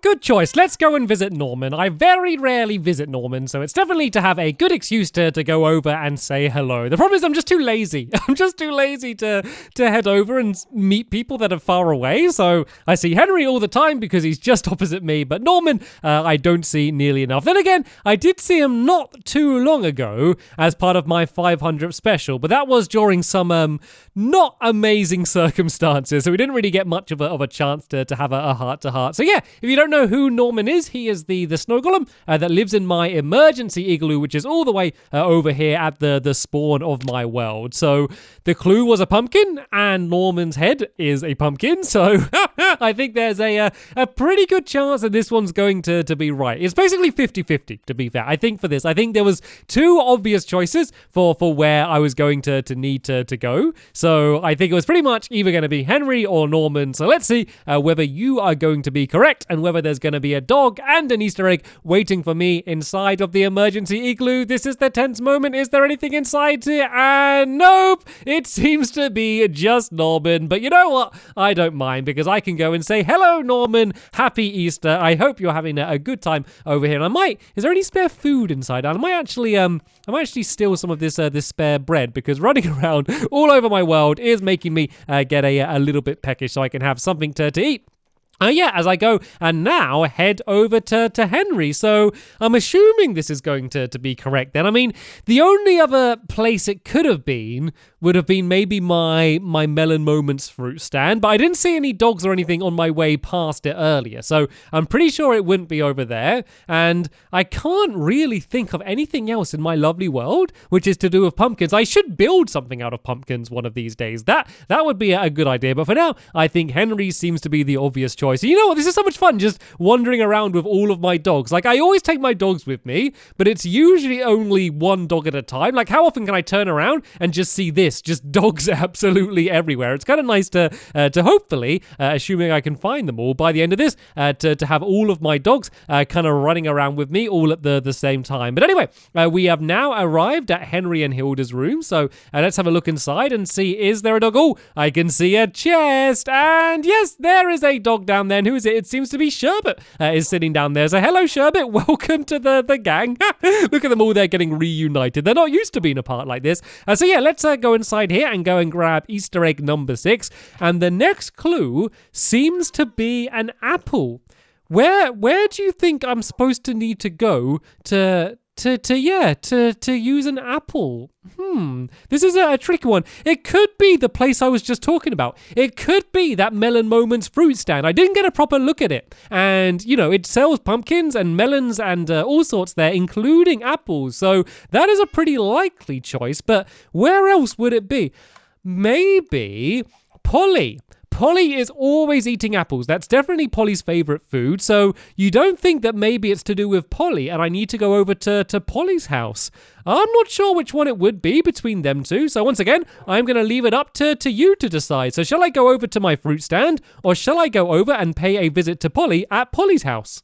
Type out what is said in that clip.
good choice. Let's go and visit Norman. I very rarely visit Norman, so it's definitely to have a good excuse to go over and say hello. The problem is I'm just too lazy. I'm just too lazy to head over and meet people that are far away. So I see Henry all the time because he's just opposite me, but Norman, I don't see nearly enough. Then again, I did see him not too long ago as part of my 500th special, but that was during some not amazing circumstances, so we didn't really get much of a chance to have a heart-to-heart. So yeah, if you don't know who Norman is, he is the snow golem that lives in my emergency igloo, which is all the way over here at the spawn of my world. So the clue was a pumpkin, and Norman's head is a pumpkin, so I think there's a pretty good chance that this one's going to be right. It's basically 50-50, to be fair. I think for this, I think there was two obvious choices for where I was going to need to go. So I think it was pretty much either going to be Henry or Norman. So let's see whether you are going to be correct and whether there's going to be a dog and an Easter egg waiting for me inside of the emergency igloo. This is the tense moment. Is there anything inside here? And nope, it seems to be just Norman. But you know what? I don't mind because I can go and say, hello, Norman. Happy Easter. I hope you're having a good time over here. And is there any spare food inside? And I might actually steal some of this spare bread because running around all over my world is making me get a little bit peckish, so I can have something to eat. As I go and now head over to Henry. So I'm assuming this is going to be correct then. I mean, the only other place it could have been would have been maybe my Melon Moments fruit stand, but I didn't see any dogs or anything on my way past it earlier. So I'm pretty sure it wouldn't be over there. And I can't really think of anything else in my lovely world which is to do with pumpkins. I should build something out of pumpkins one of these days. That would be a good idea. But for now, I think Henry seems to be the obvious choice. You know what? This is so much fun just wandering around with all of my dogs. Like, I always take my dogs with me, but it's usually only one dog at a time. Like, how often can I turn around and just see this? Just dogs absolutely everywhere. It's kind of nice to hopefully, assuming I can find them all by the end of this, to have all of my dogs kind of running around with me all at the same time. But anyway, we have now arrived at Henry and Hilda's room. So let's have a look inside and see, is there a dog? Oh, I can see a chest. And yes, there is a dog down there. And who is it? It seems to be Sherbet is sitting down there. So hello, Sherbet. Welcome to the gang. Look at them all there getting reunited. They're not used to being apart like this. So yeah, let's go inside here and go and grab Easter egg number 6. And the next clue seems to be an apple. Where do you think I'm supposed to need to go to use an apple? This is a tricky one. It could be the place I was just talking about. It could be that Melon Moments fruit stand. I didn't get a proper look at it. And, you know, it sells pumpkins and melons and all sorts there, including apples. So that is a pretty likely choice. But where else would it be? Maybe Polly. Polly is always eating apples. That's definitely Polly's favorite food. So you don't think that maybe it's to do with Polly and I need to go over to Polly's house. I'm not sure which one it would be between them two. So once again, I'm going to leave it up to you to decide. So shall I go over to my fruit stand or shall I go over and pay a visit to Polly at Polly's house?